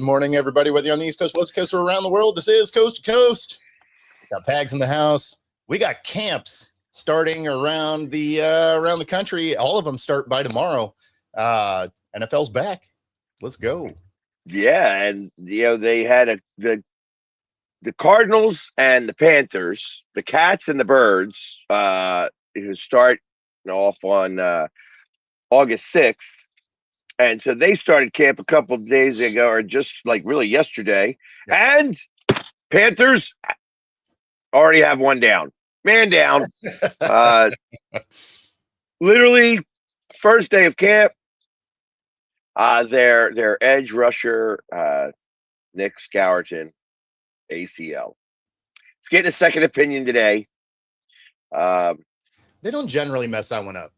morning, everybody, whether you're on the East Coast, West Coast, or around the world. This is Coast to Coast. Got Pags in the house. We got camps starting around the country. All of them start by tomorrow. NFL's back. Let's go. Yeah, and they had the Cardinals and the Panthers, the Cats and the Birds, who start off on August 6th. And so they started camp a couple of days ago, or just like really yesterday. Yep. And Panthers already have one down. Man down. Literally, first day of camp. Their edge rusher, Nick Scourton, ACL. He's getting a second opinion today. They don't generally mess that one up.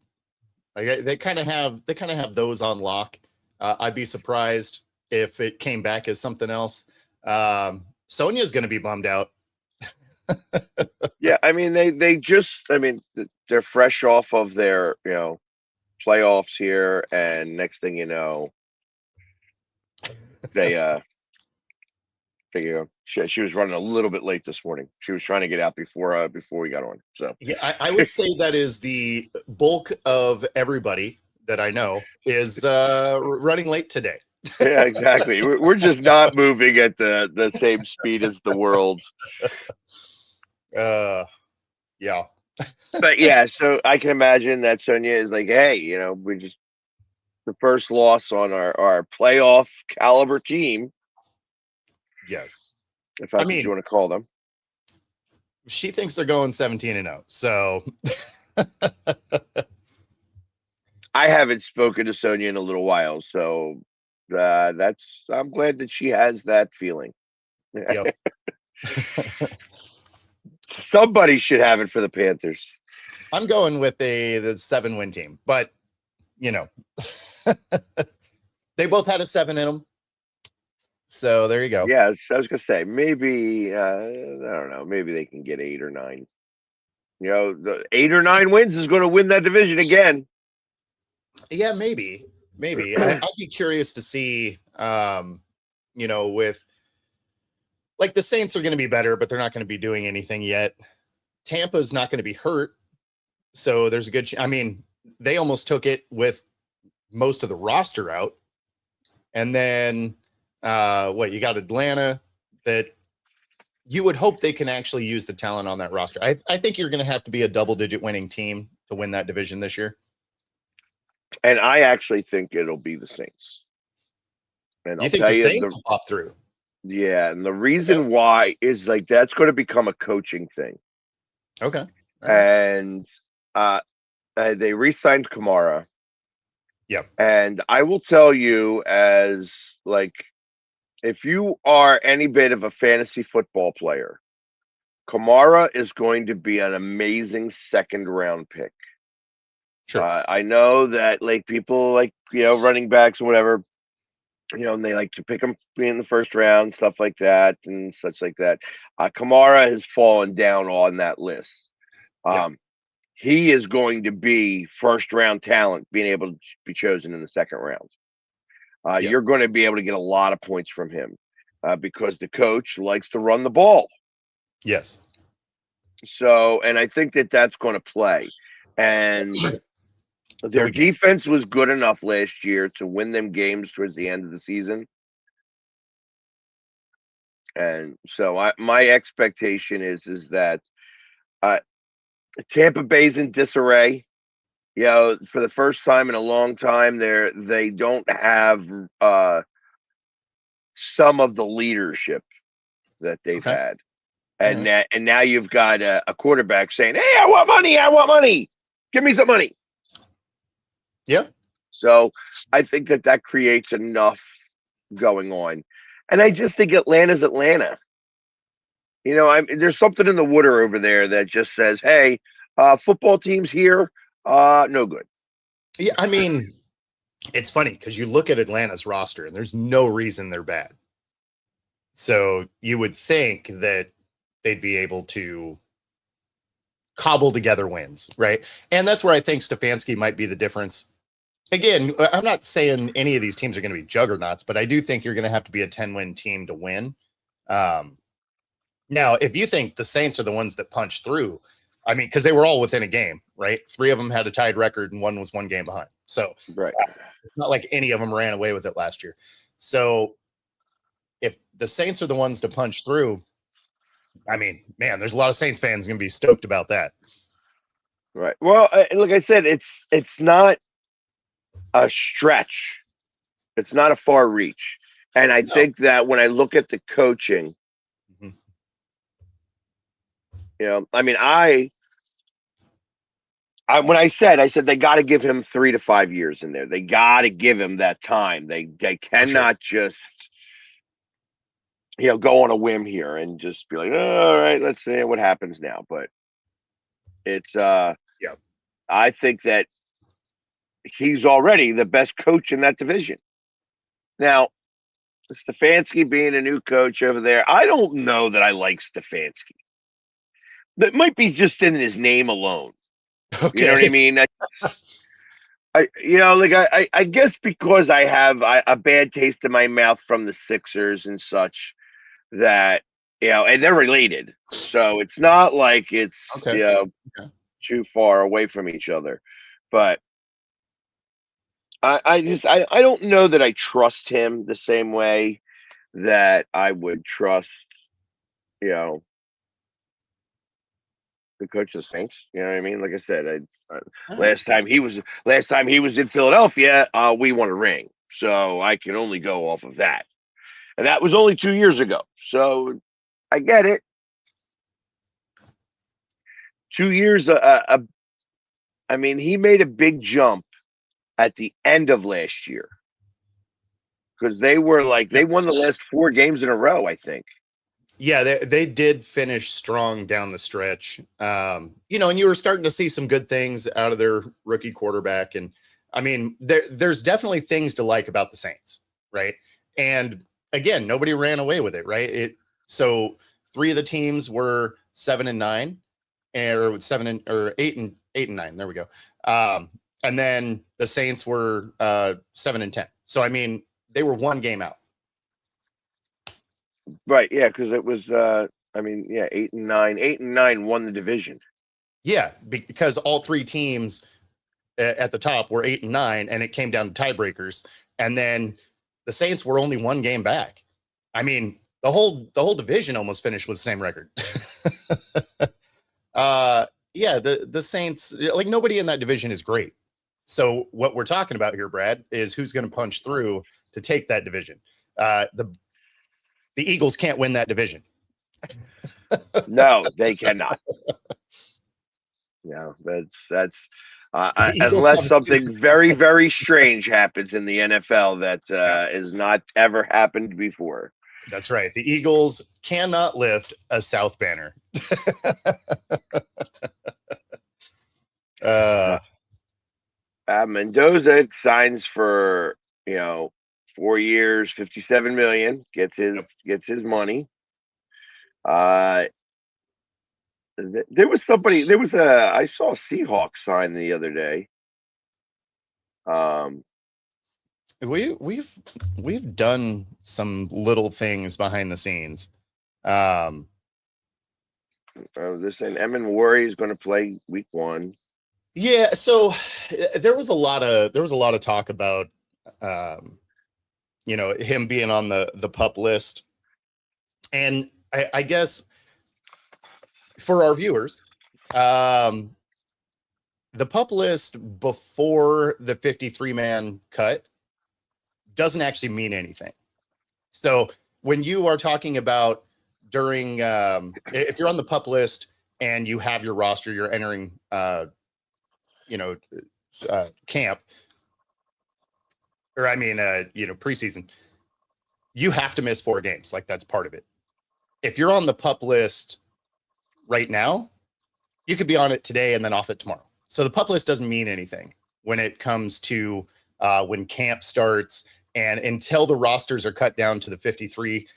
Like, they kind of have those on lock. I'd be surprised if it came back as something else. Sonia's going to be bummed out. Yeah, I mean they're fresh off of their playoffs here, and next thing you know, she was running a little bit late this morning. She was trying to get out before we got on. So yeah, I would say that is the bulk of everybody that I know is running late today. Yeah, exactly. We're just not moving at the same speed as the world. Yeah. But yeah, so I can imagine that Sonia is like, hey, we just the first loss on our playoff caliber team. Yes. If that's what you want to call them. She thinks they're going 17-0. So I haven't spoken to Sonia in a little while, so I'm glad that she has that feeling. Yep. Somebody should have it for the Panthers. I'm going with the 7-win team, but they both had a 7 in them. So there you go. Yeah, I was gonna say maybe I don't know, maybe they can get 8 or 9. The 8 or 9 wins is going to win that division again. Yeah, maybe. I'd be curious to see. With like the Saints are going to be better, but they're not going to be doing anything yet. Tampa's not going to be hurt, so there's a good. They almost took it with most of the roster out, and then. You got Atlanta that you would hope they can actually use the talent on that roster. I think you're going to have to be a double-digit winning team to win that division this year. And I actually think it'll be the Saints. And you think the Saints will pop through? Yeah, and the reason why is that's going to become a coaching thing. Okay. And they re-signed Kamara. Yep. And I will tell you, as if you are any bit of a fantasy football player, Kamara is going to be an amazing second-round pick. Sure. I know that people running backs or whatever, and they like to pick them in the first round, stuff like that, and such like that. Kamara has fallen down on that list. He is going to be first-round talent, being able to be chosen in the second round. You're going to be able to get a lot of points from him because the coach likes to run the ball. Yes. So, and I think that's going to play. And their defense was good enough last year to win them games towards the end of the season. And so my expectation is that Tampa Bay's in disarray. For the first time in a long time, they don't have some of the leadership that they've had, and now you've got a quarterback saying, "Hey, I want money, give me some money." Yeah. So I think that creates enough going on, and I just think Atlanta's Atlanta. There's something in the water over there that just says, "Hey, football teams here." No good. Yeah, it's funny because you look at Atlanta's roster and there's no reason they're bad. So you would think that they'd be able to cobble together wins, right? And that's where I think Stefanski might be the difference. again, I'm not saying any of these teams are going to be juggernauts, but I do think you're going to have to be a 10-win team to win. Now, if you think the Saints are the ones that punch through, I mean, because they were all within a game, right? 3 of them had a tied record and 1 was 1 game behind. So Right. it's not like any of them ran away with it last year. So if the Saints are the ones to punch through, I mean, man, there's a lot of Saints fans going to be stoked about that. Right. Well, like I said, it's not a stretch. It's not a far reach. And I think that when I look at the coaching, Mhm. I mean, when I said they got to give him 3 to 5 years in there. They got to give him that time. They cannot just go on a whim here and just be like, oh, all right, let's see what happens now. But it's I think that he's already the best coach in that division. Now, Stefanski being a new coach over there, I don't know that I like Stefanski. That might be just in his name alone. Okay. You know what I mean? I guess because I have a bad taste in my mouth from the Sixers and such that, and they're related. So it's not like it's, too far away from each other. But I don't know that I trust him the same way that I would trust, the coach of the Saints. You know what I mean? Like I said, last time he was in Philadelphia, we won a ring, so I can only go off of that, and that was only 2 years ago. So I get it. 2 years. I mean, he made a big jump at the end of last year because they won the last 4 games in a row, I think. Yeah, they did finish strong down the stretch. And you were starting to see some good things out of their rookie quarterback. And I mean, there's definitely things to like about the Saints, right? And again, nobody ran away with it, right? So 3 of the teams were 7-9, or 8-9. There we go. And then the Saints were 7-10. So I mean, they were 1 game out. Right, yeah, because it was 8-9. 8-9 won the division. Yeah, because all 3 teams at the top were 8-9, and it came down to tiebreakers. And then the Saints were only 1 game back. I mean, the whole division almost finished with the same record. The Saints, like, nobody in that division is great. So what we're talking about here, Brad, is who's going to punch through to take that division. The Eagles can't win that division. No, they cannot. Yeah, that's unless something very, very strange happens in the NFL that has not ever happened before. That's right. The Eagles cannot lift a South banner. Mendoza signs for 4 years, $57 million. Gets his money. There was I saw a Seahawks sign the other day. We've done some little things behind the scenes. They're saying Emin Wari is going to play week 1. Yeah, so there was a lot of talk about him being on the PUP list, and I guess for our viewers, the PUP list before the 53-man cut doesn't actually mean anything. So when you are talking about during, if you're on the PUP list and you have your roster, you're entering, camp, or preseason, you have to miss 4 games. Like, that's part of it. If you're on the PUP list right now, you could be on it today and then off it tomorrow. So the PUP list doesn't mean anything when it comes to when camp starts, and until the rosters are cut down to the 53,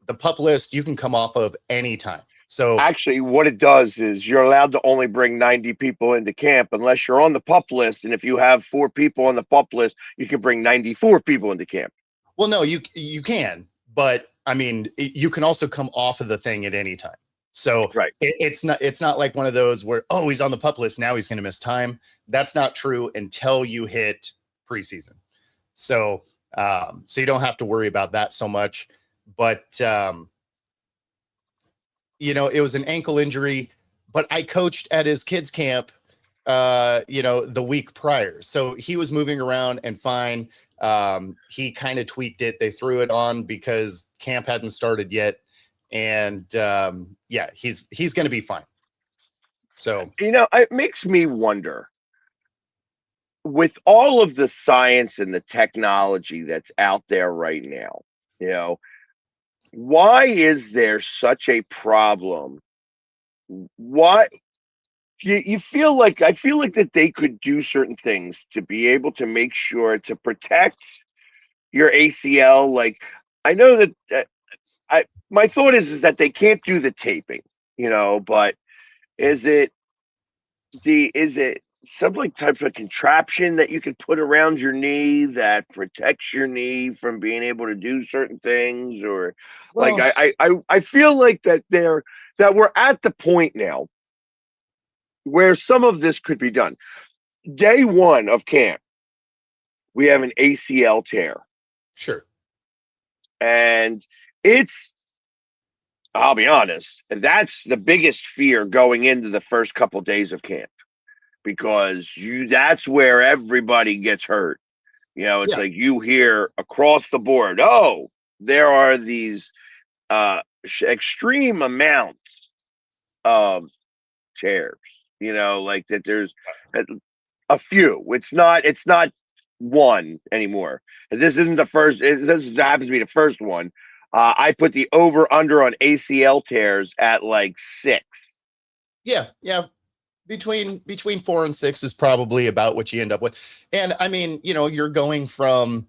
the PUP list you can come off of anytime. So Actually, what it does is you're allowed to only bring 90 people into camp unless you're on the pup list. And if you have 4 people on the pup list, you can bring 94 people into camp. well, no, you can, but I mean, you can also come off of the thing at any time. So Right. it's not like one of those where, oh, he's on the pup list, now he's going to miss time. That's not true until you hit preseason. So so you don't have to worry about that so much. But you know, it was an ankle injury, but I coached at his kids camp you know, the week prior. So he was moving around and fine. He kind of tweaked it. They threw it on because camp hadn't started yet. And yeah, he's going to be fine. So, You know, it makes me wonder, with all of the science and the technology that's out there right now, you know, why is there such a problem? Why you feel like I feel like that they could do certain things to be able to make sure to protect your ACL. Like, I know that I my thought is that they can't do the taping, you know, but is it is it some like type of contraption that you can put around your knee that protects your knee from being able to do certain things? Or like well, I feel like that we're at the point now where some of this could be done. Day one of camp, we have an ACL tear, sure. and it's, I'll be honest, that's the biggest fear going into the first couple days of camp, because that's where everybody gets hurt. You know, it's Yeah. like you hear across the board, oh, there are these extreme amounts of tears. You know, like that. There's a few. It's not one anymore. This isn't the first. This happens to be the first one. I put the over under on ACL tears at like 6. Yeah. Yeah. Between 4 and 6 is probably about what you end up with. And I mean, you know, you're going from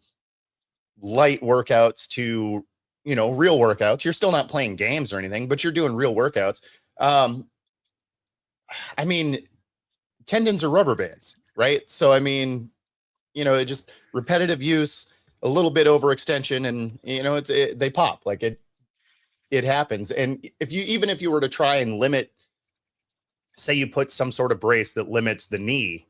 light workouts to, you know, real workouts. You're still not playing games or anything, but you're doing real workouts. Um, I mean, tendons are rubber bands, right? So, I mean, you know, it just repetitive use, a little bit overextension, and, you know, they pop like it happens. And even if you were to try and limit, say you put some sort of brace that limits the knee,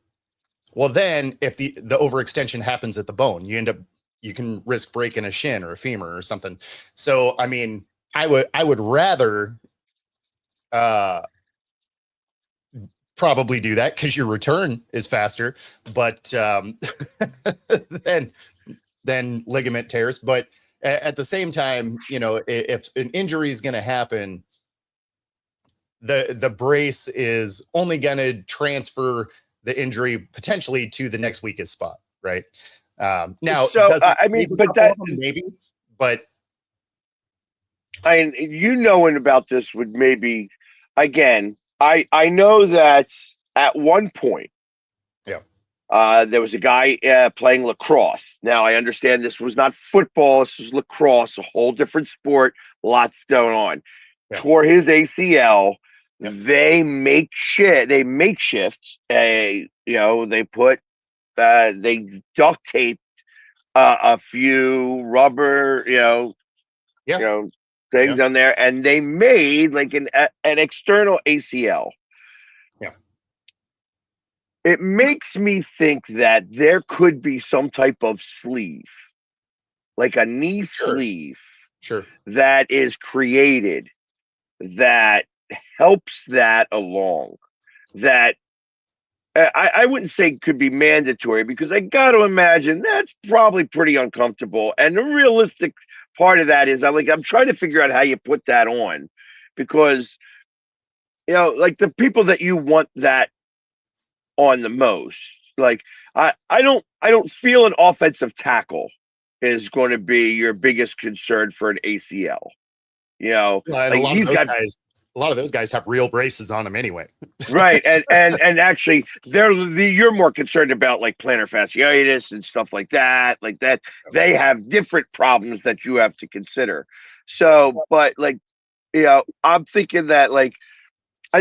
well, then if the overextension happens at the bone, you can risk breaking a shin or a femur or something. So, I mean, I would rather uh probably do that because your return is faster, but than ligament tears. But at the same time, you know, if an injury is going to happen, the brace is only going to transfer the injury potentially to the next weakest spot, right? Now, So does it I mean, save a but couple of them? Maybe, but you knowing about this would maybe, again, I know that at one point, yeah, there was a guy playing lacrosse. Now I understand this was not football; this was lacrosse, a whole different sport. Lots going on. yeah, Tore his ACL. yeah, They makeshift a, you know, they duct tape a few rubber, yeah, yeah, things on there, and they made like an external ACL. yeah. It makes me think that there could be some type of sleeve, like a knee Sure, sleeve, sure. that is created that helps that along. That I wouldn't say could be mandatory, because I got to imagine that's probably pretty uncomfortable. And the realistic part of that is I'm trying to figure out how you put that on, because, you know, like the people that you want that on the most, like I don't feel an offensive tackle is going to be your biggest concern for an ACL. You know, Well, and like he's got. a lot of those guys have real braces on them anyway. Right, and actually, you're more concerned about like plantar fasciitis and stuff like that. Like that, they have different problems that you have to consider. So, but like I'm thinking that like,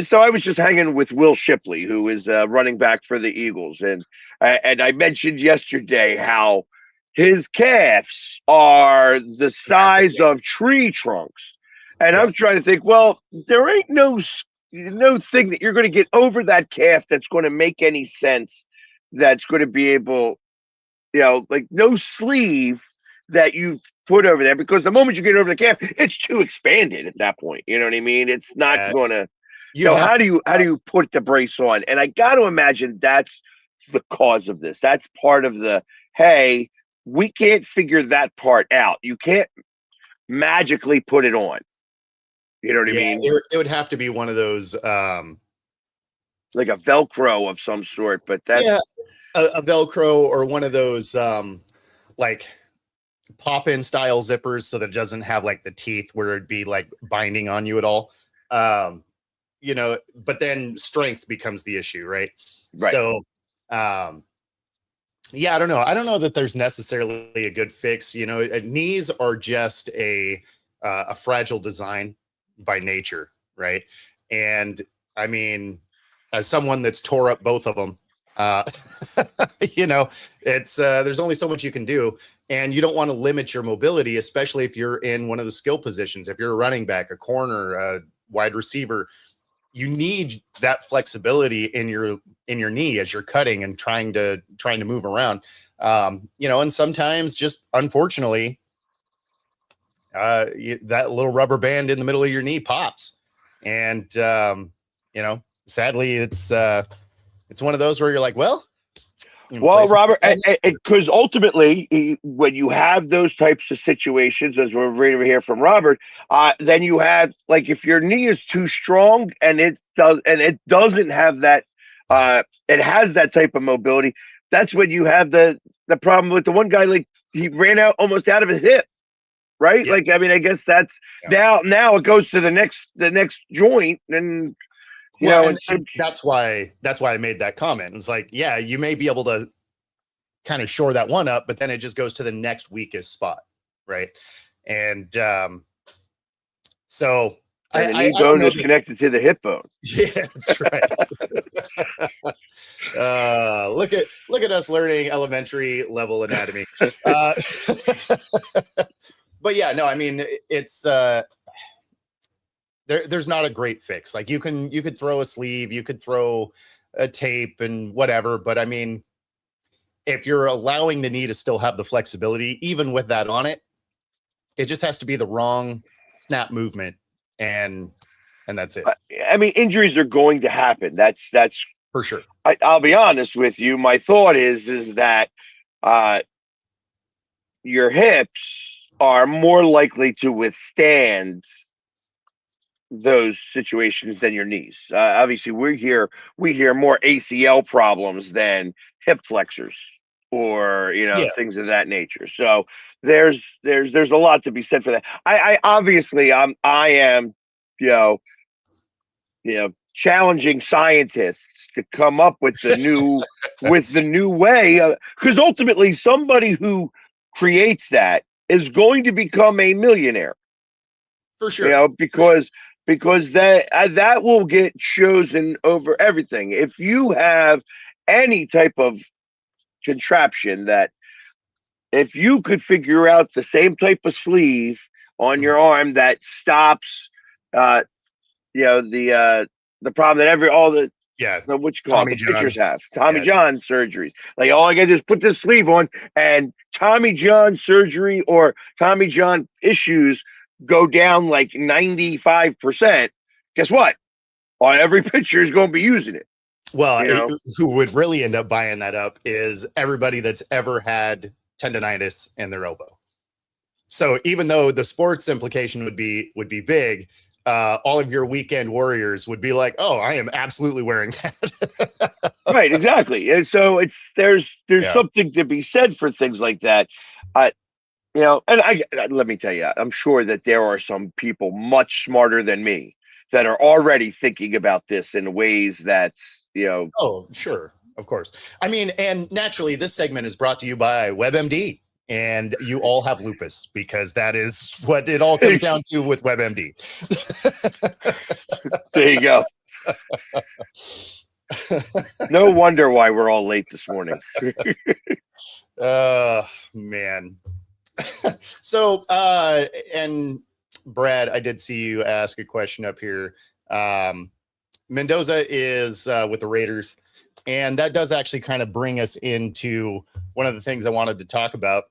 so I was just hanging with Will Shipley, who is running back for the Eagles, and I mentioned yesterday how his calves are the Massive. size of tree trunks, and Yeah. I'm trying to think, well, there ain't no thing that you're going to get over that calf that's going to make any sense. That's going to be able, like no sleeve that you put over there, because the moment you get over the calf, it's too expanded at that point. You know what I mean? It's not Uh, going to. you'd So have how do you put the brace on? And I got to imagine that's the cause of this. That's part of the, hey, we can't figure that part out. You can't magically put it on. You know what I yeah, mean? it would have to be one of those Like a Velcro of some sort. But yeah, that's a Velcro or one of those like pop-in style zippers so that it doesn't have like the teeth where it'd be like binding on you at all. Um, but then strength becomes the issue, right? right. So yeah, I don't know. I don't know that there's necessarily a good fix. Knees are just a fragile design by nature, right? And I mean, as someone that's tore up both of them, uh, it's there's only so much you can do, and you don't want to limit your mobility, especially if you're in one of the skill positions. If you're a running back, a corner, a wide receiver, you need that flexibility in your knee as you're cutting and trying to move around. And sometimes just unfortunately, that little rubber band in the middle of your knee pops, and sadly, it's one of those where you're like, well, you can play Well, some Robert, football. because ultimately, when you have those types of situations, as we're reading here from Robert, then you have, like, if your knee is too strong and it doesn't have that, it has that type of mobility. That's when you have the problem with the one guy, like he ran out almost out of his hip, right? Yeah, Like, I mean, I guess that's yeah. now it goes to the next joint, and Well, and, and so and that's why I made that comment. It's like, yeah, you may be able to kind of shore that one up, but then it just goes to the next weakest spot, right? And so and the I knee don't bone know is that. connected to the hip bone. Yeah, that's right. Look at us learning elementary level anatomy. Uh, but yeah, no, I mean it's there's not a great fix. Like you could throw a sleeve, you could throw a tape and whatever, but I mean, if you're allowing the knee to still have the flexibility, even with that on it, it just has to be the wrong snap movement, and that's it I mean, injuries are going to happen. That's. for sure. I'll be honest with you. My thought is that uh, your hips are more likely to withstand those situations than your knees. Obviously, we hear more ACL problems than hip flexors or Yeah, things of that nature. So there's a lot to be said for that. I obviously I am you know challenging scientists to come up with the new way, because ultimately somebody who creates that is going to become a millionaire, for sure, for sure. because that will get chosen over everything. If you have any type of contraption that, if you could figure out the same type of sleeve on Mhm. your arm that stops uh the problem that every all Yeah, the what you call it, Tommy the pitchers John. have Tommy Yeah, John surgeries. Like, all I gotta do is put this sleeve on, and Tommy John surgery or Tommy John issues go down like 95%. Guess what? Every pitcher is going to be using it. well, You know, who would really end up buying that up is everybody that's ever had tendonitis in their elbow. So even though the sports implication would be big, all of your weekend warriors would be like, "Oh, I am absolutely wearing that." right? Exactly. And so there's Yeah. something to be said for things like that. I and let me tell you, I'm sure that there are some people much smarter than me that are already thinking about this in ways that's, Oh, sure, of course. I mean, and naturally, this segment is brought to you by WebMD. and you all have lupus, because that is what it all comes down to with WebMD. There you go. No wonder why we're all late this morning. Man. So, and Brad, I did see you ask a question up here. Mendoza is with the Raiders, and that does actually kind of bring us into one of the things I wanted to talk about.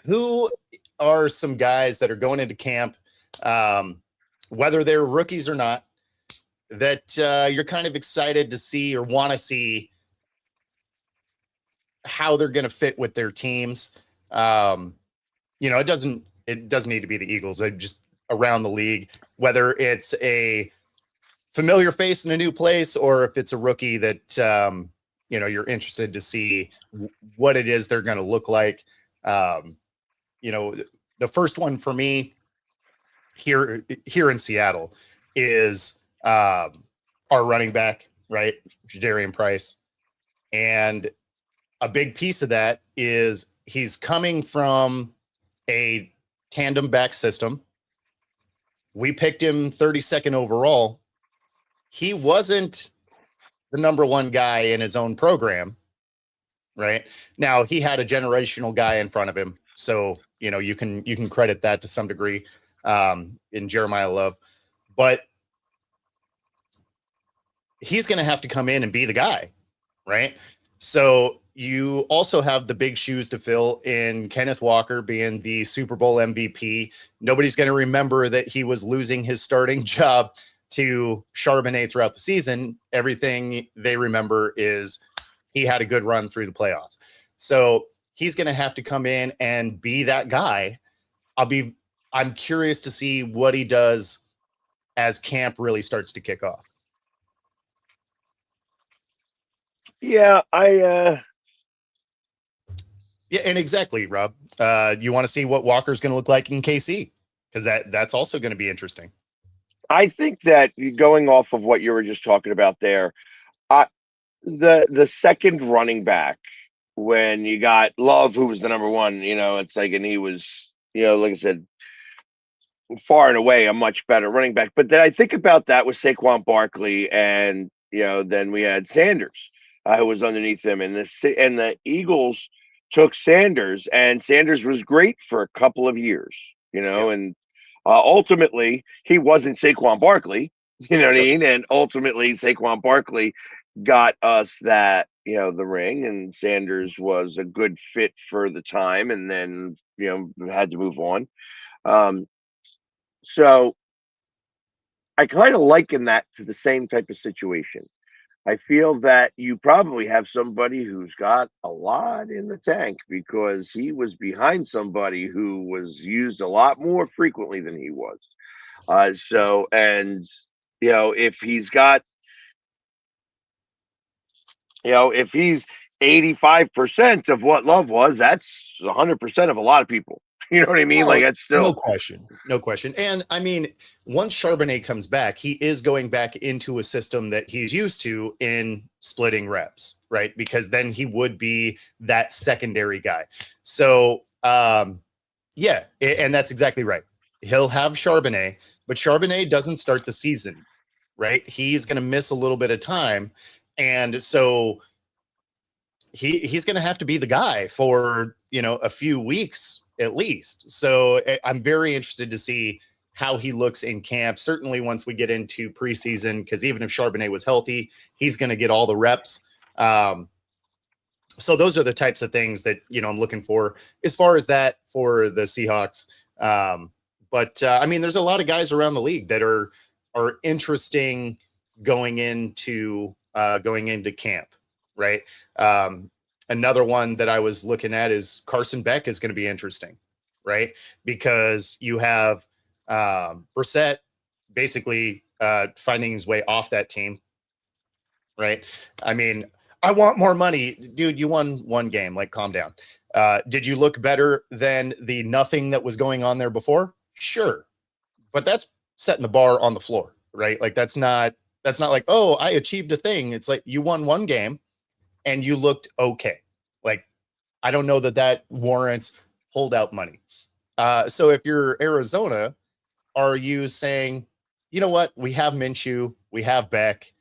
Who are some guys that are going into camp, whether they're rookies or not, that you're kind of excited to see or want to see how they're going to fit with their teams? It doesn't need to be the Eagles. Just around the league, whether it's a familiar face in a new place or if it's a rookie that you're interested to see what it is they're going to look like. The first one for me here in Seattle is our running back, right, Jadarian Price, and a big piece of that is he's coming from a tandem back system. We picked him 32nd overall. He wasn't the number one guy in his own program, right? Now he had a generational guy in front of him. So, you can credit that to some degree in Jeremiah Love, but he's going to have to come in and be the guy, right? So you also have the big shoes to fill in Kenneth Walker being the Super Bowl MVP. Nobody's going to remember that he was losing his starting job to Charbonnet throughout the season. Everything they remember is he had a good run through the playoffs. So he's going to have to come in and be that guy. I'm curious to see what he does as camp really starts to kick off. Yeah, Yeah, and exactly, Rob. You want to see what Walker's going to look like in KC, because that's also going to be interesting. I think that going off of what you were just talking about there, the second running back, when you got Love, who was the number one, it's like, and he was, like I said, far and away a much better running back. But then I think about that with Saquon Barkley, and then we had Sanders, who was underneath him, and the Eagles took Sanders, and Sanders was great for a couple of years, and ultimately he wasn't Saquon Barkley, what I mean? And ultimately Saquon Barkley got us that, the ring, and Sanders was a good fit for the time, and then, had to move on. So I kind of liken that to the same type of situation. I feel that you probably have somebody who's got a lot in the tank because he was behind somebody who was used a lot more frequently than he was. If he's got, if he's 85% of what Love was, that's 100% of a lot of people. You know what I mean? Like, that's still no question. And I mean, once Charbonnet comes back, he is going back into a system that he's used to in splitting reps, right? Because then he would be that secondary guy. So, yeah, and that's exactly right. He'll have Charbonnet, but Charbonnet doesn't start the season, right? He's going to miss a little bit of time, and so he's going to have to be the guy for a few weeks at least. So I'm very interested to see how he looks in camp. Certainly once we get into preseason, because even if Charbonnet was healthy, he's going to get all the reps. So those are the types of things that I'm looking for as far as that for the Seahawks. But I mean, there's a lot of guys around the league that are interesting going into camp, right? Another one that I was looking at is Carson Beck is going to be interesting, right? Because you have Brissett basically finding his way off that team, right? I mean, I want more money. Dude, you won one game. Like, calm down. Did you look better than the nothing that was going on there before? Sure. But that's setting the bar on the floor, right? Like, that's not like, oh, I achieved a thing. It's like you won one game and you looked okay. Like, I don't know that warrants holdout money. So if you're Arizona, are you saying, you know what? We have Minshew, we have Beck,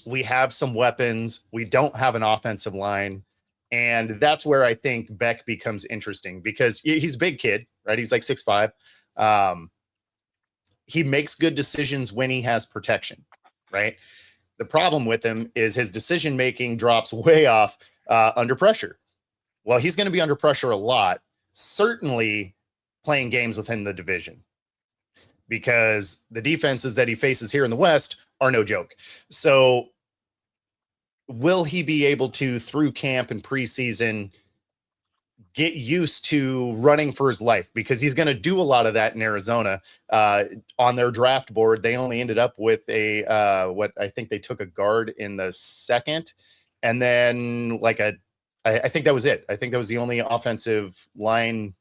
we have some weapons. We don't have an offensive line. And that's where I think Beck becomes interesting because he's a big kid, right? He's like 6'5". He makes good decisions when he has protection, right? The problem with him is his decision making drops way off under pressure. Well, he's going to be under pressure a lot, certainly playing games within the division, because the defenses that he faces here in the West are no joke. So will he be able to, through camp and preseason, get used to running for his life? Because he's going to do a lot of that in Arizona. On their draft board, they only ended up with what I think they took a guard in the second, and then I think that was it. I think that was the only offensive line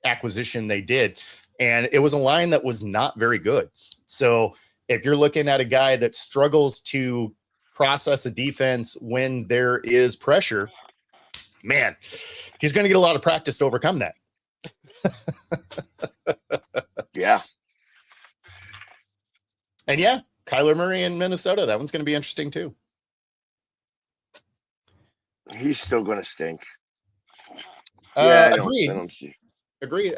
acquisition they did. And it was a line that was not very good. So if you're looking at a guy that struggles to process a defense when there is pressure, man, he's going to get a lot of practice to overcome that. Yeah. And yeah, Kyler Murray in Minnesota, that one's going to be interesting too. He's still going to stink. Yeah, agreed.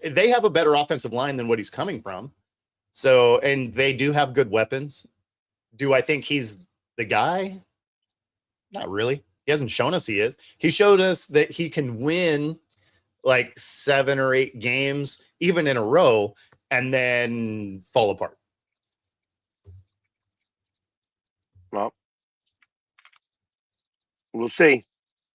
They have a better offensive line than what he's coming from. So, and they do have good weapons. Do I think he's the guy? Not really. He hasn't shown us he is. He showed us that he can win like 7 or 8 games, even in a row, and then fall apart. Well, we'll see.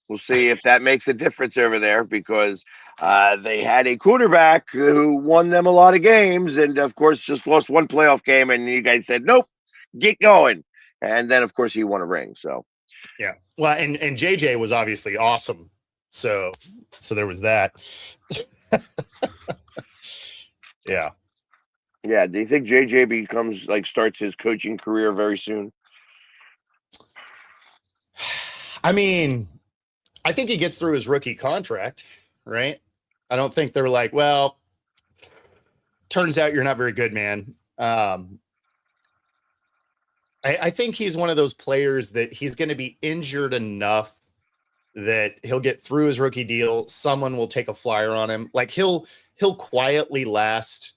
We'll see if that makes a difference over there, because they had a quarterback who won them a lot of games, and of course just lost one playoff game, and you guys said, nope, get going. And then of course he won a ring. So yeah. Well, and JJ was obviously awesome. So there was that. Yeah. Yeah. Do you think JJ becomes starts his coaching career very soon? I mean, I think he gets through his rookie contract, right? I don't think they're like, well, turns out you're not very good, man. I think he's one of those players that he's going to be injured enough that he'll get through his rookie deal. Someone will take a flyer on him. Like he'll quietly last.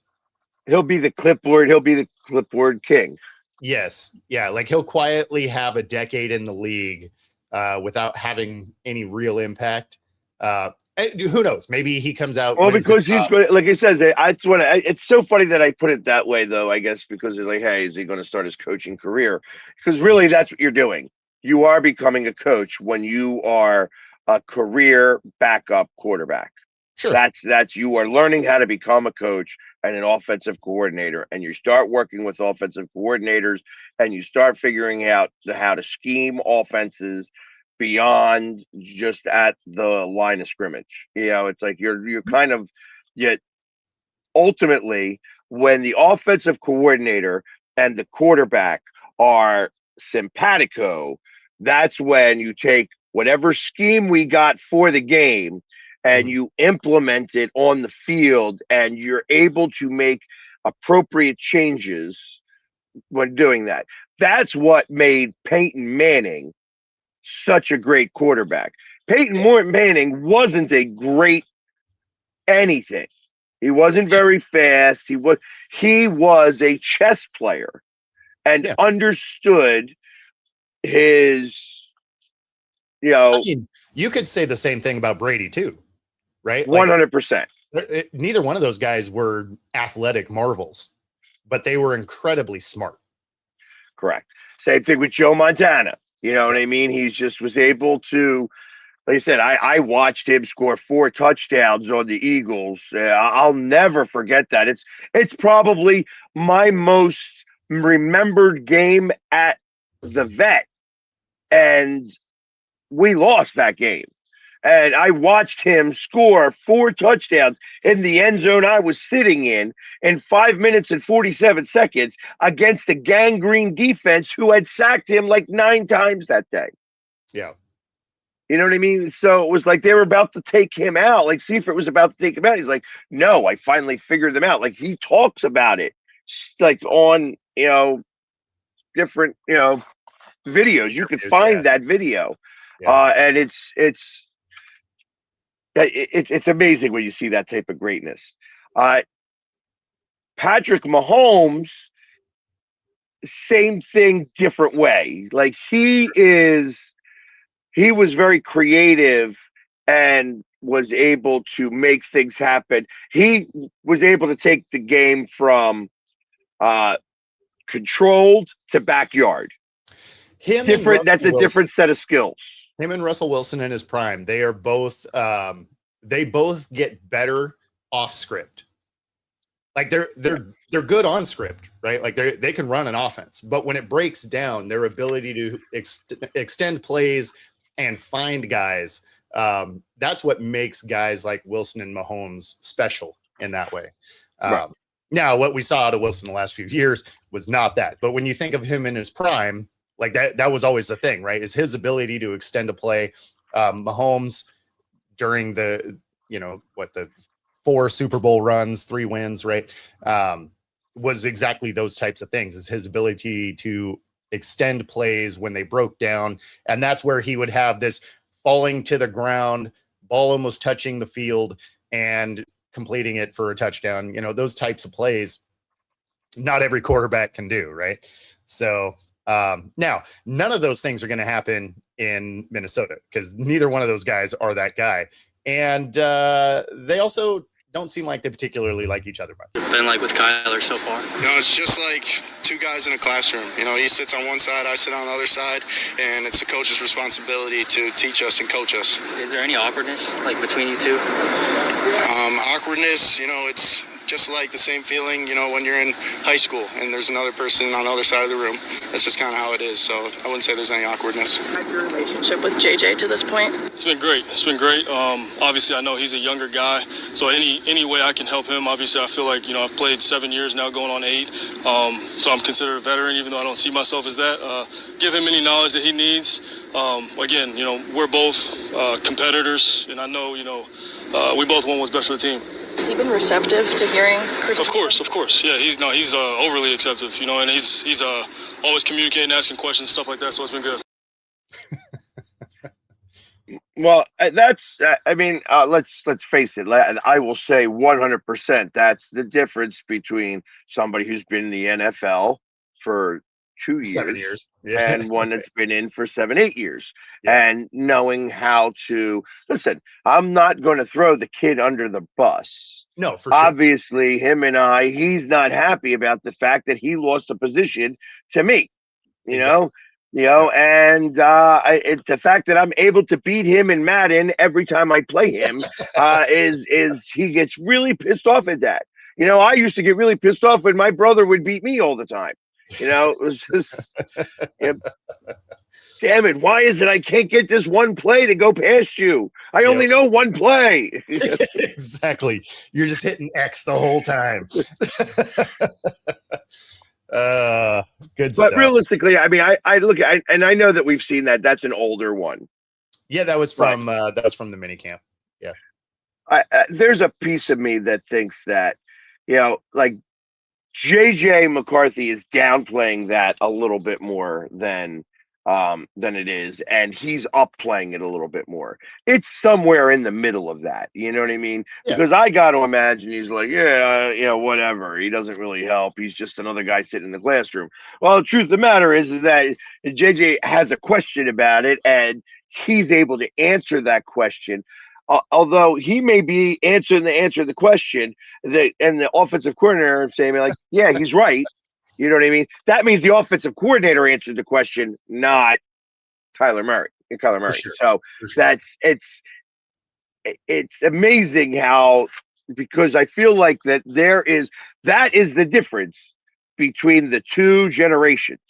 He'll be the clipboard. He'll be the clipboard king. Yes. Yeah. Like he'll quietly have a decade in the league without having any real impact. Who knows? Maybe he comes out. Well, because he's good. Like he says, it's so funny that I put it that way, though, I guess, because it's like, hey, is he going to start his coaching career? Because really, that's what you're doing. You are becoming a coach when you are a career backup quarterback. Sure. That's you are learning how to become a coach and an offensive coordinator, and you start working with offensive coordinators, and you start figuring out how to scheme offenses beyond just at the line of scrimmage. It's like you're kind of, yet ultimately when the offensive coordinator and the quarterback are simpatico, that's when you take whatever scheme we got for the game and you implement it on the field, and you're able to make appropriate changes when doing that. That's what made Peyton Manning such a great quarterback. Peyton Manning wasn't a great anything. He wasn't very fast. He was a chess player and understood his, I mean, you could say the same thing about Brady too, right? 100%. Neither one of those guys were athletic marvels, but they were incredibly smart. Correct. Same thing with Joe Montana. You know what I mean? He just was able to, like I said, I watched him score 4 touchdowns on the Eagles. I'll never forget that. It's probably my most remembered game at the Vet, and we lost that game. And I watched him score 4 touchdowns in the end zone I was sitting in 5 minutes and 47 seconds against a gangrene defense who had sacked him like 9 times that day. Yeah. You know what I mean? So it was like they were about to take him out. Like Seifert was about to take him out. He's like, no, I finally figured them out. Like he talks about it, like on different videos. You could Interviews, yeah, find that video, yeah. and it's amazing when you see that type of greatness. Uh, Patrick Mahomes, same thing, different way. Like he was very creative and was able to make things happen. He was able to take the game from controlled to backyard. Him and Different. Russell That's a Wilson. different set of skills. Him and Russell Wilson in his prime, they are both they both get better off script. Like they're good on script, right? Like they can run an offense, but when it breaks down, their ability to extend plays and find guys, that's what makes guys like Wilson and Mahomes special in that way. Right. Now, what we saw out of Wilson the last few years was not that. But when you think of him in his prime, like that was always the thing, right? Is his ability to extend a play. Mahomes during the, the 4 Super Bowl runs, 3 wins, right? Was exactly those types of things, is his ability to extend plays when they broke down. And that's where he would have this falling to the ground, ball almost touching the field and completing it for a touchdown. Those types of plays, not every quarterback can do, right? So now none of those things are going to happen in Minnesota because neither one of those guys are that guy. And they also don't seem like they particularly like each other much. Been like with Kyler so far? It's just like 2 guys in a classroom. He sits on one side, I sit on the other side, and it's the coach's responsibility to teach us and coach us. Is there any awkwardness like between you two? Awkwardness, it's just like the same feeling, when you're in high school and there's another person on the other side of the room. That's just kind of how it is. So I wouldn't say there's any awkwardness. How's your relationship with JJ to this point? It's been great. Obviously, I know he's a younger guy, so any way I can help him. Obviously, I feel like I've played 7 years now, going on 8. So I'm considered a veteran, even though I don't see myself as that. Give him any knowledge that he needs. Again, we're both competitors, and I know we both want what's best for the team. Has he been receptive to hearing criticism? Of course. Yeah, he's overly acceptive, and he's always communicating, asking questions, stuff like that. So it's been good. Well, that's. Let's face it. I will say 100%. That's the difference between somebody who's been in the NFL for 2 years, 7 years, and one that's been in for 7, 8 years, and knowing how to listen. I'm not going to throw the kid under the bus. No, for sure. Obviously, he's not happy about the fact that he lost a position to me. And it's the fact that I'm able to beat him in Madden every time I play him. Is he gets really pissed off at that. I used to get really pissed off when my brother would beat me all the time. It was just, damn it, why is it I can't get this one play to go past you? I only know one play. Exactly. You're just hitting X the whole time. Good stuff. But realistically, I look at, and I know that we've seen that. That's an older one. Yeah, that was from the mini camp. Yeah. There's a piece of me that thinks that, like, JJ McCarthy is downplaying that a little bit more than it is, and he's upplaying it a little bit more. It's somewhere in the middle of that. You know what I mean? Yeah. Because I got to imagine he's like, whatever. He doesn't really help. He's just another guy sitting in the classroom. Well, the truth of the matter is that JJ has a question about it, and he's able to answer that question. Although he may be answering the question, and the offensive coordinator saying like, yeah, he's right. You know what I mean? That means the offensive coordinator answered the question, not Kyler Murray. Sure. So it's amazing how, because I feel like that is the difference between the 2 generations,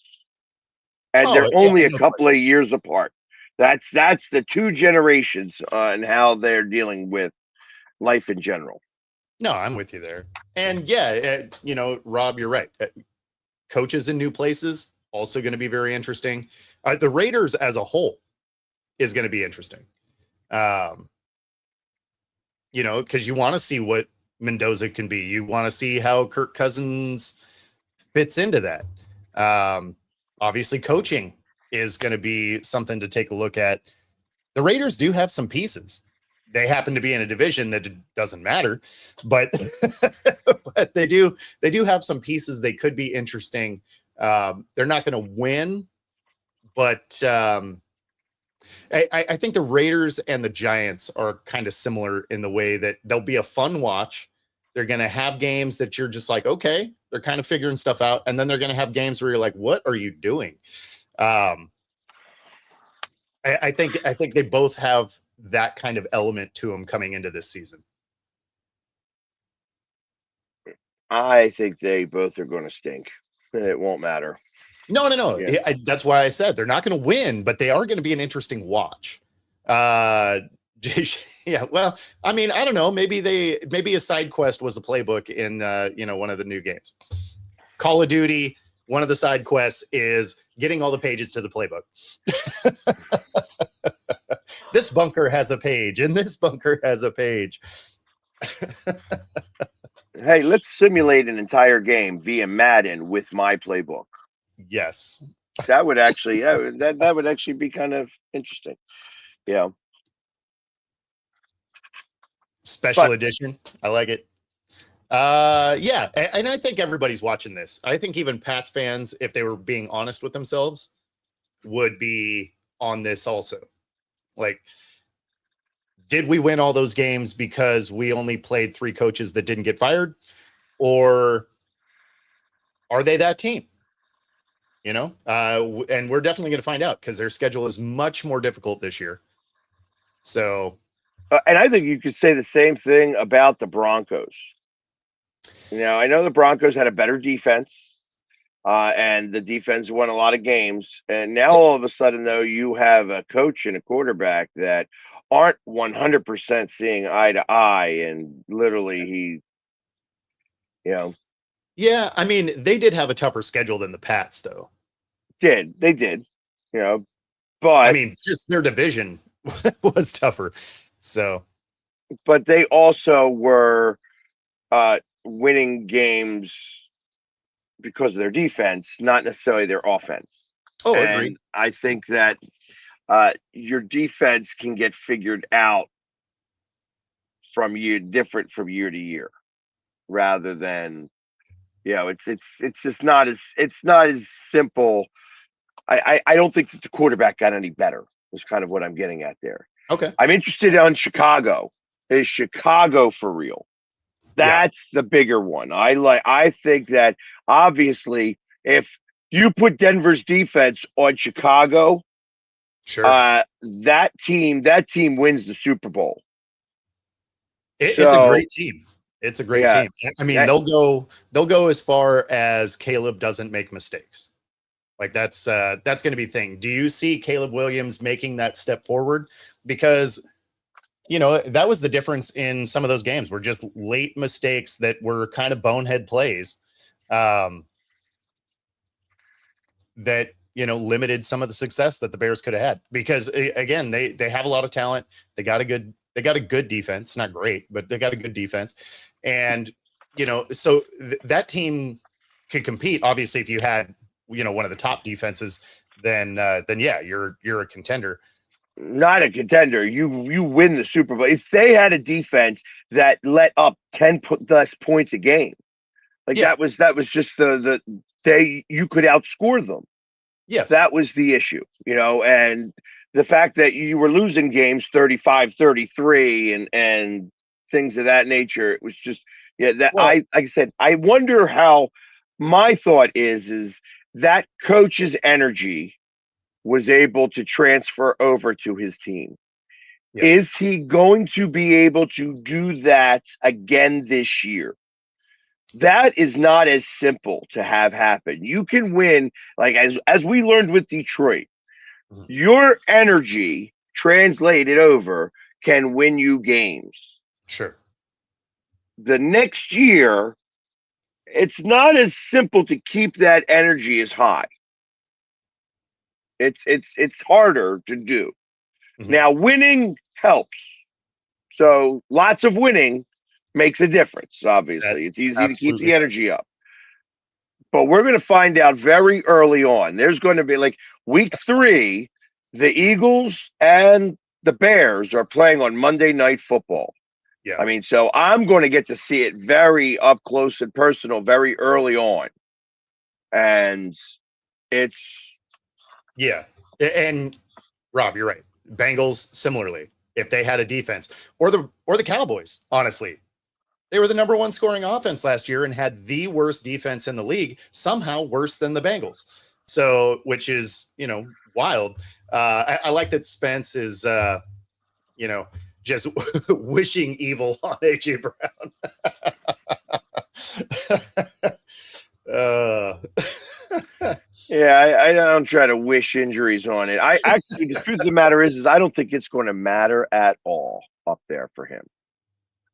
and they're only a couple of years apart. That's the 2 generations and how they're dealing with life in general. No, I'm with you there. And Rob, you're right. Coaches in new places also going to be very interesting. The Raiders as a whole is going to be interesting. You know, because you want to see what Mendoza can be. You want to see how Kirk Cousins fits into that. Obviously, coaching is going to be something to take a look at. The Raiders do have some pieces. They happen to be in a division that it doesn't matter, but but they do have some pieces. They could be interesting. They're not going to win, but I think the Raiders and the Giants are kind of similar in the way that they'll be a fun watch. They're going to have games that you're just like, okay, they're kind of figuring stuff out. And then they're going to have games where you're like, what are you doing? I think they both have that kind of element to them coming into this season. I think they both are going to stink. It won't matter. No. Yeah. That's why I said they're not going to win, but they are going to be an interesting watch. Yeah, well, I mean, I don't know. Maybe a side quest was the playbook in one of the new games. Call of Duty, one of the side quests is getting all the pages to the playbook. This bunker has a page, and this bunker has a page. Hey, let's simulate an entire game via Madden with my playbook. Yes. That would actually, that would actually be kind of interesting. Yeah. Special edition. I like it. Yeah. And I think everybody's watching this. I think even Pats fans, if they were being honest with themselves, would be on this also. Like, did we win all those games because we only played 3 coaches that didn't get fired? Or are they that team? You know, and we're definitely going to find out because their schedule is much more difficult this year. So, and I think you could say the same thing about the Broncos. You know, I know the Broncos had a better defense, and the defense won a lot of games. And now all of a sudden, though, you have a coach and a quarterback that aren't 100% seeing eye to eye, and literally yeah, I mean, they did have a tougher schedule than the Pats, though. They did, but I mean, just their division was tougher. So, but they also were winning games because of their defense, not necessarily their offense. Oh, and agreed. I think that your defense can get figured out different from year to year, rather than it's just not as simple. I don't think that the quarterback got any better. Is kind of what I'm getting at there. Okay. I'm interested on Chicago. Is Chicago for real? That's the bigger one. I think that obviously if you put Denver's defense on Chicago, sure, that team wins the Super Bowl. It's a great team. It's a great team. I mean, they'll go as far as Caleb doesn't make mistakes. Like that's going to be the thing. Do you see Caleb Williams making that step forward? Because that was the difference in some of those games were just late mistakes that were kind of bonehead plays that limited some of the success that the Bears could have had. Because again, they have a lot of talent. They got a good defense, not great, but they got a good defense. And so that team could compete. Obviously, if you had one of the top defenses, then yeah, you're a contender. Not a contender. You win the Super Bowl. If they had a defense that let up 10 less points a game, that was just you could outscore them. Yes, that was the issue. And the fact that you were losing games 35-33 and things of that nature, it was just like I said, I wonder how. My thought is that coach's energy was able to transfer over to his team. Yeah. Is he going to be able to do that again this year? That is not as simple to have happen. You can win, like as we learned with Detroit, your energy translated over can win you games. Sure. The next year, it's not as simple to keep that energy as high. It's harder to do. Mm-hmm. Now, winning helps. So lots of winning makes a difference. Obviously, it's easy to keep the energy up. But we're going to find out very early on. There's going to be like week 3, the Eagles and the Bears are playing on Monday Night Football. Yeah. I mean, so I'm going to get to see it very up close and personal very early on. And it's. Yeah. And Rob, you're right. Bengals, similarly, if they had a defense, or the Cowboys, honestly. They were the number 1 scoring offense last year and had the worst defense in the league, somehow worse than the Bengals. So, which is, wild. I like that Spence is, just wishing evil on AJ Brown. Yeah, I don't try to wish injuries on it. I actually, the truth of the matter is I don't think it's going to matter at all up there for him.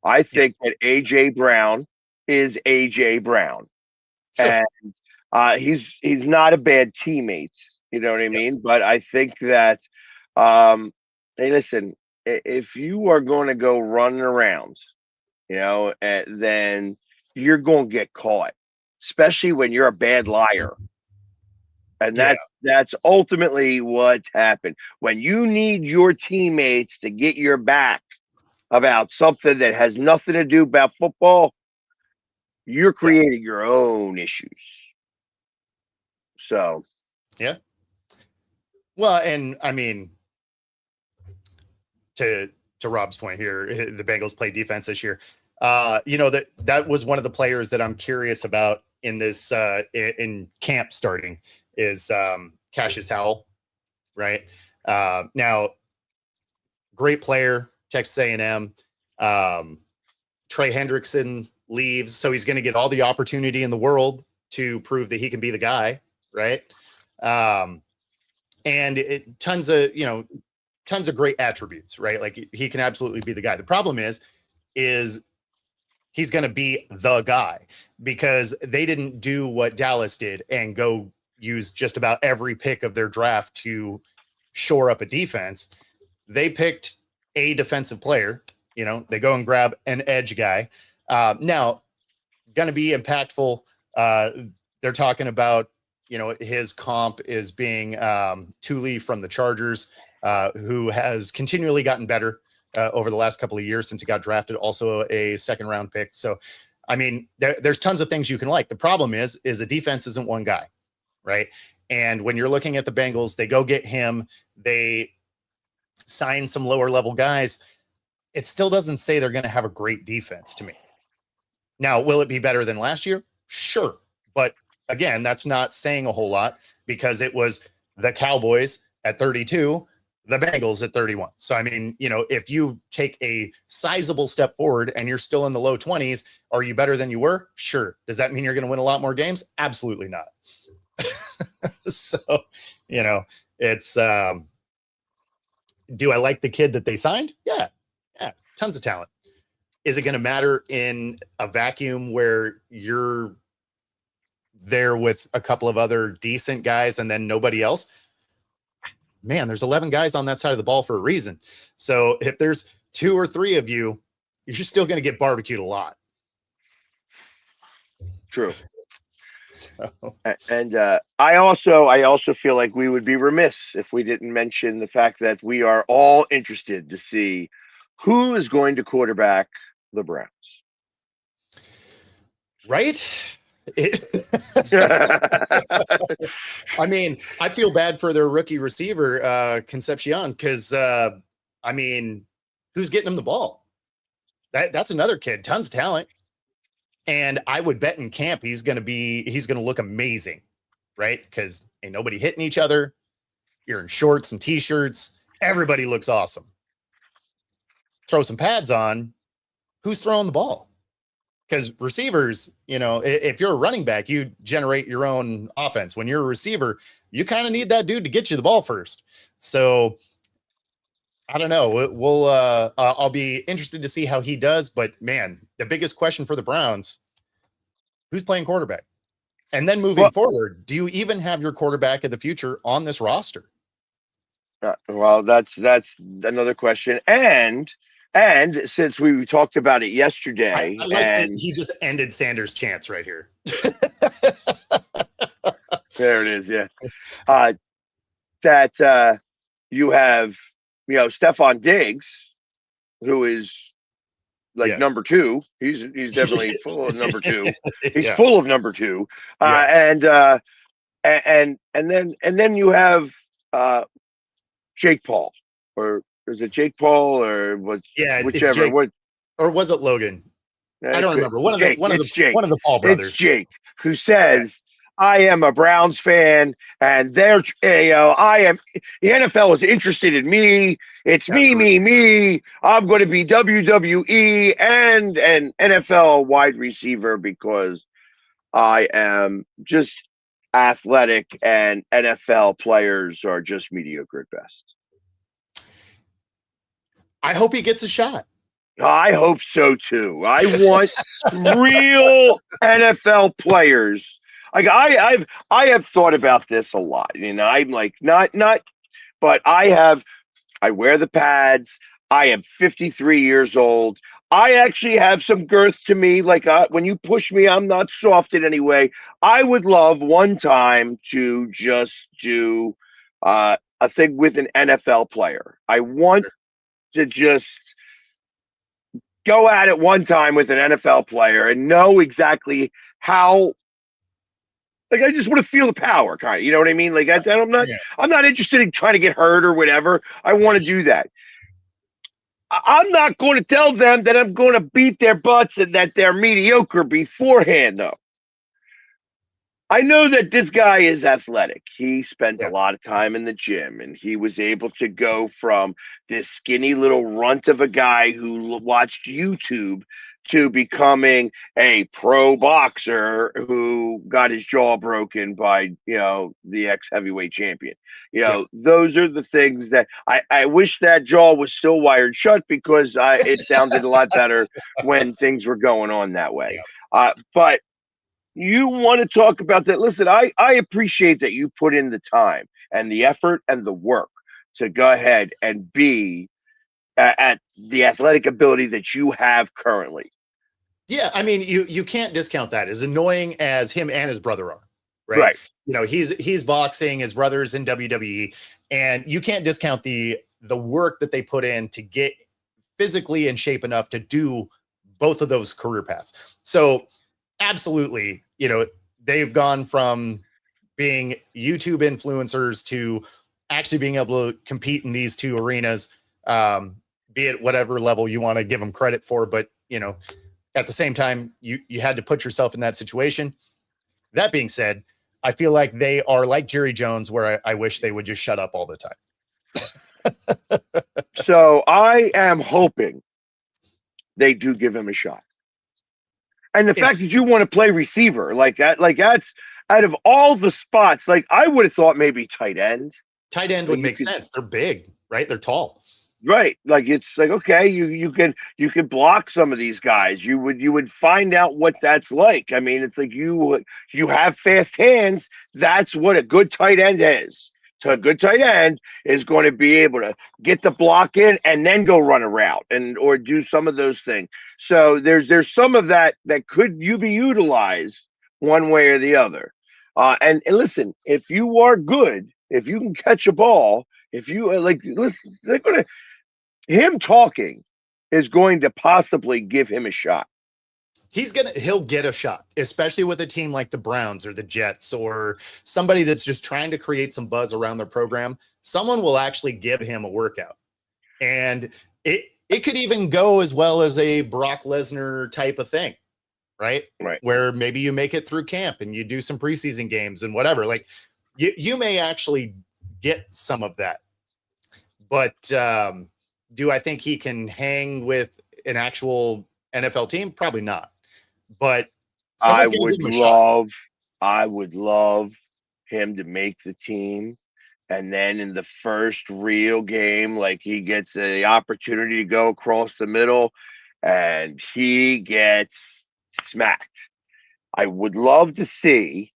I think that AJ Brown is AJ Brown, Sure. and he's not a bad teammate. You know what I mean? But I think that, hey, listen, if you are going to go running around, then you're going to get caught, especially when you're a bad liar. And that's ultimately what happened. When you need your teammates to get your back about something that has nothing to do about football, you're creating your own issues. So, yeah. Well, and I mean, to Rob's point here, the Bengals play defense this year. That was one of the players that I'm curious about in this in camp starting is Cassius Howell, right? Now, great player, Texas A&M. Trey Hendrickson leaves, so he's going to get all the opportunity in the world to prove that he can be the guy, right? And tons of great attributes, right? Like he can absolutely be the guy. The problem is he's going to be the guy because they didn't do what Dallas did and go use just about every pick of their draft to shore up a defense. They picked a defensive player. They go and grab an edge guy. Now, going to be impactful. They're talking about, his comp is being Thule from the Chargers, who has continually gotten better over the last couple of years since he got drafted, also a 2nd-round pick. So, I mean, there's tons of things you can like. The problem is the defense isn't one guy, right? And when you're looking at the Bengals, they go get him. They sign some lower-level guys. It still doesn't say they're going to have a great defense to me. Now, will it be better than last year? Sure. But again, that's not saying a whole lot because it was the Cowboys at 32, the Bengals at 31. So, I mean, if you take a sizable step forward and you're still in the low 20s, are you better than you were? Sure. Does that mean you're going to win a lot more games? Absolutely not. So, it's, do I like the kid that they signed? Yeah. Tons of talent. Is it going to matter in a vacuum where you're there with a couple of other decent guys and then nobody else? Man, there's 11 guys on that side of the ball for a reason. So if there's 2 or 3 of you, you're still going to get barbecued a lot. True. So. And I also feel like we would be remiss if we didn't mention the fact that we are all interested to see who is going to quarterback the Browns. Right? I mean, I feel bad for their rookie receiver, Concepcion, because, I mean, who's getting him the ball? That's another kid, tons of talent. And I would bet in camp he's going to look amazing, right? Because ain't nobody hitting each other. You're in shorts and T-shirts. Everybody looks awesome. Throw some pads on. Who's throwing the ball? Because receivers, if you're a running back, you generate your own offense. When you're a receiver, you kind of need that dude to get you the ball first. So I don't know. I'll be interested to see how he does. But man, the biggest question for the Browns, who's playing quarterback? And then moving forward, do you even have your quarterback of the future on this roster? Well, that's another question. And since we talked about it yesterday, I like that he just ended Sanders' chance right here. there it is. Yeah. That you have, Stephon Diggs, who is like Yes. number two. He's definitely full of number two. He's Yeah. full of number two. Yeah. And then you have Jake Paul, or is it Jake Paul, or what? Yeah, it's Whichever. Jake. Or was it Logan? I don't remember. One of Jake, the Paul brothers. It's Jake who says, "I am a Browns fan, and they're I am. The NFL is interested in me. It's me. I'm going to be WWE and an NFL wide receiver because I am just athletic, and NFL players are just mediocre at best." I hope he gets a shot. I hope so too. I want real NFL players. Like I have thought about this a lot. I'm like not, but I wear the pads. I am 53 years old. I actually have some girth to me. Like when you push me, I'm not soft in any way. I would love one time to just do a thing with an NFL player. I want to just go at it one time with an NFL player and know exactly how. Like I just want to feel the power, kind of. You know what I mean? Like I'm not interested in trying to get hurt or whatever. I want to do that. I'm not going to tell them that I'm going to beat their butts and that they're mediocre beforehand, though. I know that this guy is athletic. He spends a lot of time in the gym, and he was able to go from this skinny little runt of a guy who watched YouTube to becoming a pro boxer who got his jaw broken by, the ex-heavyweight champion. Those are the things that I wish that jaw was still wired shut because it sounded a lot better when things were going on that way. But you want to talk about that. Listen, I appreciate that you put in the time and the effort and the work to go ahead and be at the athletic ability that you have currently. Yeah, I mean, you can't discount that. As annoying as him and his brother are, right? He's boxing, his brother's in WWE, and you can't discount the work that they put in to get physically in shape enough to do both of those career paths. So absolutely, they've gone from being YouTube influencers to actually being able to compete in these two arenas, be it whatever level you want to give them credit for. But, at the same time, you had to put yourself in that situation. That being said, I feel like they are like Jerry Jones, where I wish they would just shut up all the time. So I am hoping they do give him a shot. And the fact that you want to play receiver that's out of all the spots, like I would have thought maybe tight end. Tight end would make sense. They're big, right? They're tall. Right. Like it's like, okay, you can block some of these guys. You would find out what that's like. I mean, it's like you have fast hands. That's what a good tight end is. So a good tight end is going to be able to get the block in and then go run a route or do some of those things. So there's some of that could be utilized one way or the other. And listen, if you are good, if you can catch a ball, if you listen, they're going to. Him talking is going to possibly give him a shot. He'll get a shot, especially with a team like the Browns or the Jets or somebody that's just trying to create some buzz around their program. Someone will actually give him a workout. And it could even go as well as a Brock Lesnar type of thing, right? Right. Where maybe you make it through camp and you do some preseason games and whatever. Like you may actually get some of that. But do I think he can hang with an actual NFL team? Probably not. But I would love him to make the team. And then in the first real game, like he gets the opportunity to go across the middle and he gets smacked. I would love to see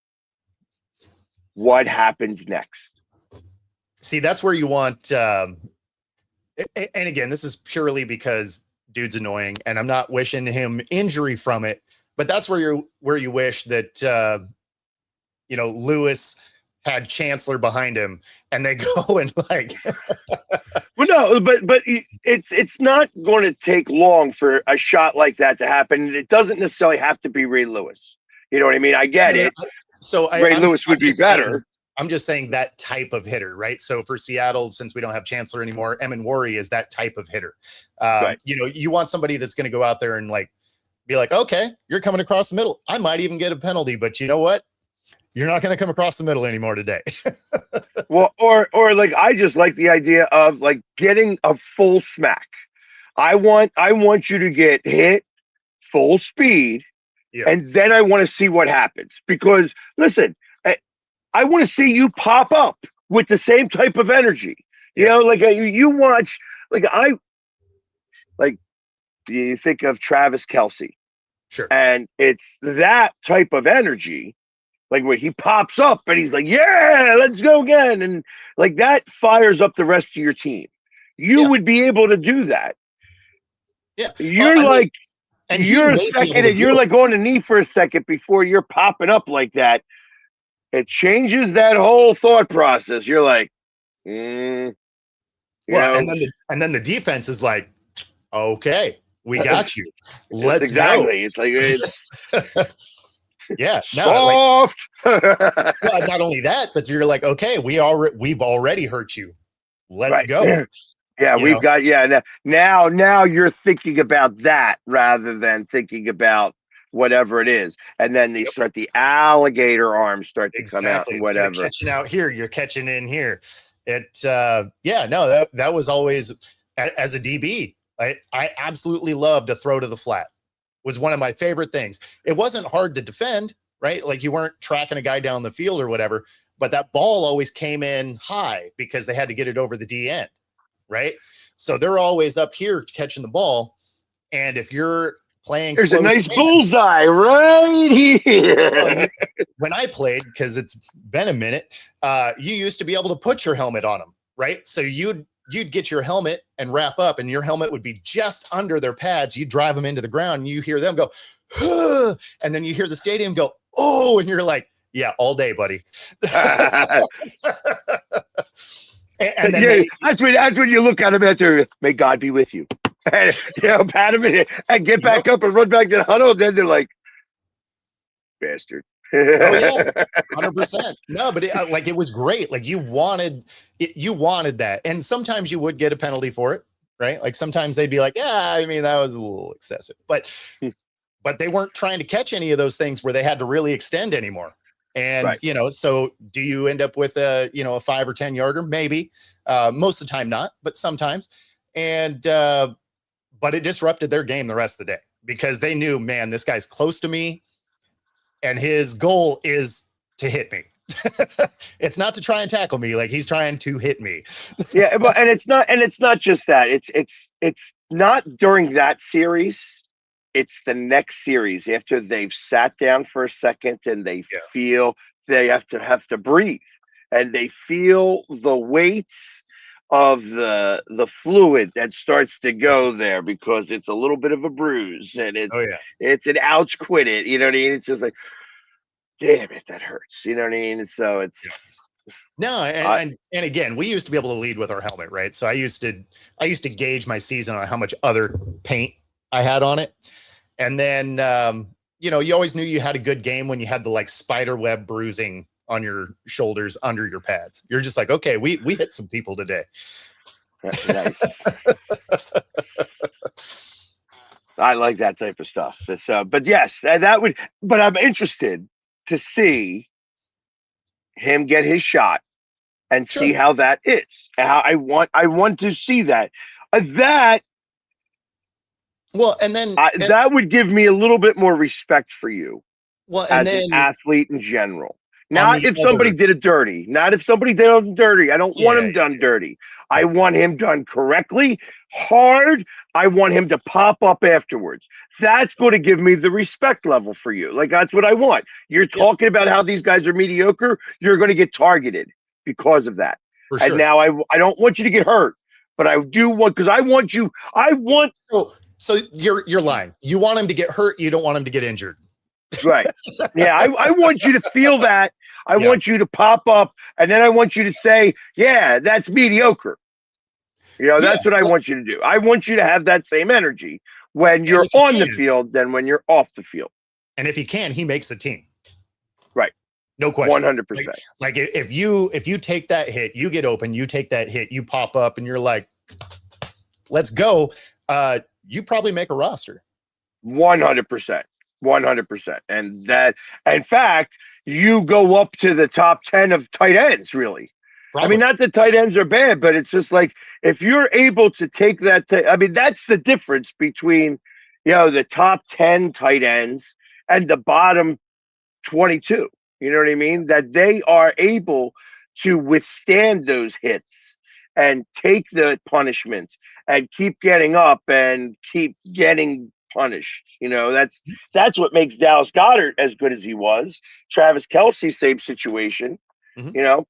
what happens next. See, that's where you want. And again, this is purely because dude's annoying, and I'm not wishing him injury from it. But that's where you wish that Lewis had Chancellor behind him, and they go and like. Well, no, but it's not going to take long for a shot like that to happen. It doesn't necessarily have to be Ray Lewis. You know what I mean? I get it. So Ray Lewis would be better. I'm just saying that type of hitter, right? So for Seattle, since we don't have Chancellor anymore, Emin Worry is that type of hitter. Right. You want somebody that's going to go out there and like be like, okay, you're coming across the middle. I might even get a penalty, but you know what? You're not going to come across the middle anymore today. Well, or like I just like the idea of like getting a full smack. I want you to get hit full speed, and then I want to see what happens. Because listen, I want to see you pop up with the same type of energy. You know, like you watch, you think of Travis Kelce. Sure. And it's that type of energy, like where he pops up and he's like, yeah, let's go again. And like that fires up the rest of your team. You would be able to do that. Yeah. You're you're a second and you're like on the knee for a second before you're popping up like that. It changes that whole thought process. You're like, and then the defense is like, okay, we got you. Let's go. It's like it's soft. Well, not only that, but you're like, okay, we've already hurt you. Let's go. Yeah, we've got now you're thinking about that rather than thinking about whatever it is. And then they start the alligator arms start to come out and whatever. Instead of catching out here, you're catching in here. That was always as a DB. I absolutely loved a throw to the flat. Was one of my favorite things. It wasn't hard to defend, right? Like you weren't tracking a guy down the field or whatever, but that ball always came in high because they had to get it over the D end, right? So they're always up here catching the ball. And if you're playing, there's a nice bullseye right here. Well, when I played, because it's been a minute, you used to be able to put your helmet on them, right? So you'd get your helmet and wrap up, and your helmet would be just under their pads. You drive them into the ground, and you hear them go, and then you hear the stadium go, oh, and you're like, yeah, all day, buddy. and then that's when you look at them after, may God be with you. And pat him and get back up and run back to the huddle. And then they're like, bastard. Oh yeah, 100%. No, but it was great. Like you wanted that, and sometimes you would get a penalty for it, right? Like sometimes they'd be like, yeah, I mean that was a little excessive, but they weren't trying to catch any of those things where they had to really extend anymore. And so do you end up with a 5 or 10 yarder? Maybe. Most of the time not, but sometimes. And but it disrupted their game the rest of the day because they knew, man, this guy's close to me and his goal is to hit me. It's not to try and tackle me. Like he's trying to hit me. Yeah. But, and it's not just that it's not during that series. It's the next series after they've sat down for a second and they feel they have to breathe and they feel the weights of the fluid that starts to go there because it's a little bit of a bruise and it's an ouch quit it. You know what I mean? It's just like, damn it, that hurts. You know what I mean? So it's no, and again, we used to be able to lead with our helmet, right? So I used to gauge my season on how much other paint I had on it. And then you always knew you had a good game when you had the like spider web bruising on your shoulders under your pads. You're just like, okay, we hit some people today. Nice. I like that type of stuff. But yes, but I'm interested to see him get his shot and see how that is. How I want to see that. Well, and then that would give me a little bit more respect for you. Well, and as an athlete in general. Not if somebody did it dirty. Not if somebody did it dirty. I don't want him done dirty. I want him done correctly, hard. I want him to pop up afterwards. That's going to give me the respect level for you. Like, that's what I want. You're talking about how these guys are mediocre. You're going to get targeted because of that. For And sure. now I don't want you to get hurt, but I do want, because I want So you're lying. You want him to get hurt. You don't want him to get injured. right. Yeah, I want you to feel that. I Yeah. want you to pop up, and then I want you to say, yeah, that's mediocre. That's what I want you to do. I want you to have that same energy when you're on the field than when you're off the field. And if he can, he makes the team. Right. No question. 100%. Like if you take that hit, you get open, you take that hit, you pop up, and you're like, let's go. You probably make a roster. 100%. 100%. And that, in fact, you go up to the top 10 of tight ends, really. Probably. I mean, not that tight ends are bad, but it's just like, if you're able to take that, I mean, that's the difference between, the top 10 tight ends and the bottom 22. You know what I mean? That they are able to withstand those hits and take the punishment and keep getting up and keep getting punished. That's what makes Dallas Goedert as good as he was. Travis Kelce, same situation. Mm-hmm.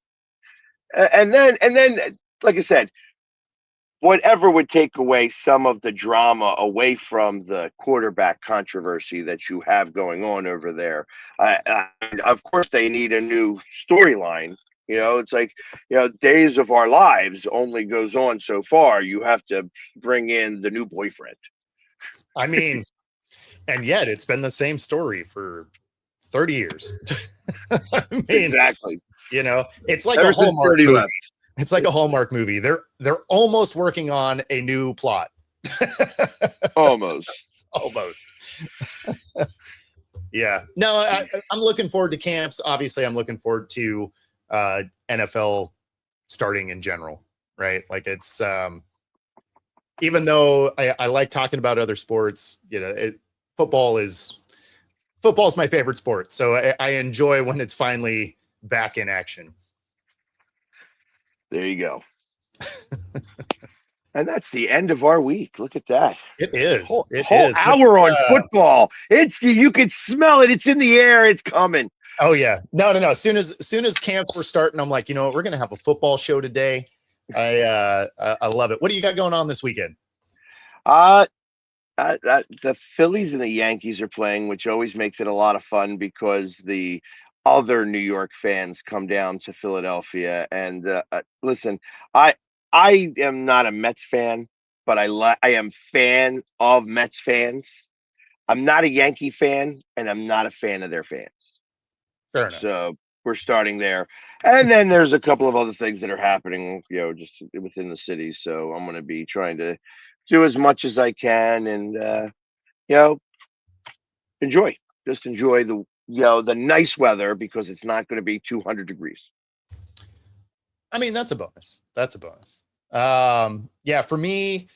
And then, like I said, whatever would take away some of the drama away from the quarterback controversy that you have going on over there. Of course, they need a new storyline. It's like, Days of Our Lives only goes on so far. You have to bring in the new boyfriend. I mean, and yet it's been the same story for 30 years. I mean, exactly. It's like a Hallmark movie. It's like a Hallmark movie. They're almost working on a new plot. Almost. Yeah. No, I'm looking forward to camps. Obviously, I'm looking forward to NFL starting in general, right? Like it's even though I like talking about other sports, football's my favorite sport. So I enjoy when it's finally back in action. There you go. And that's the end of our week. Look at that. It is. Whole hour on football. You can smell it. It's in the air. It's coming. Oh yeah. No. As soon as camps were starting, I'm like, we're gonna have a football show today. I love it. What do you got going on this weekend? The Phillies and the Yankees are playing, which always makes it a lot of fun because the other New York fans come down to Philadelphia. And listen, I am not a Mets fan, but I am fan of Mets fans. I'm not a Yankee fan, and I'm not a fan of their fans. Fair enough. So we're starting there. And then there's a couple of other things that are happening, just within the city. So I'm going to be trying to do as much as I can and, enjoy the nice weather because it's not going to be 200 degrees. I mean, that's a bonus. Yeah, for me,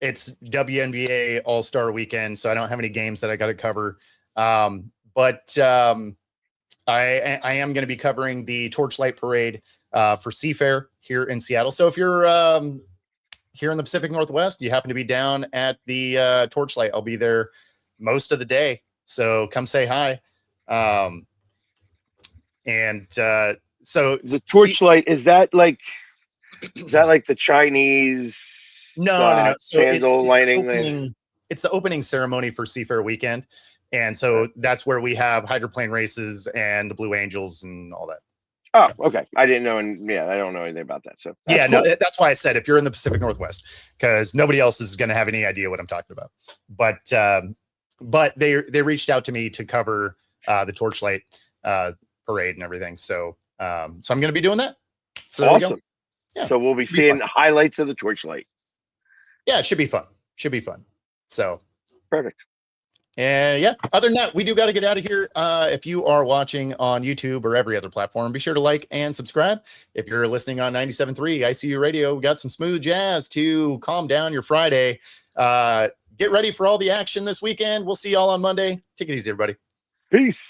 it's WNBA All-Star weekend, so I don't have any games that I got to cover. But I am going to be covering the Torchlight Parade for Seafair here in Seattle. So if you're here in the Pacific Northwest, you happen to be down at the Torchlight, I'll be there most of the day. So come say hi. So the Torchlight, is that like the Chinese no. So candle lighting? It's the opening ceremony for Seafair weekend. And so that's where we have hydroplane races and the Blue Angels and all that. Oh, so. Okay. I didn't know. And I don't know anything about that. So yeah, cool. No, that's why I said if you're in the Pacific Northwest, because nobody else is going to have any idea what I'm talking about. But they reached out to me to cover the Torchlight parade and everything. So I'm going to be doing that. So awesome. There we go. Yeah, so we'll be seeing the highlights of the Torchlight. Yeah, it should be fun. So perfect. And yeah, other than that, we do got to get out of here. If you are watching on YouTube or every other platform, be sure to like and subscribe. If you're listening on 97.3 ICU Radio, we got some smooth jazz to calm down your Friday. Get ready for all the action this weekend. We'll see y'all on Monday. Take it easy, everybody. Peace.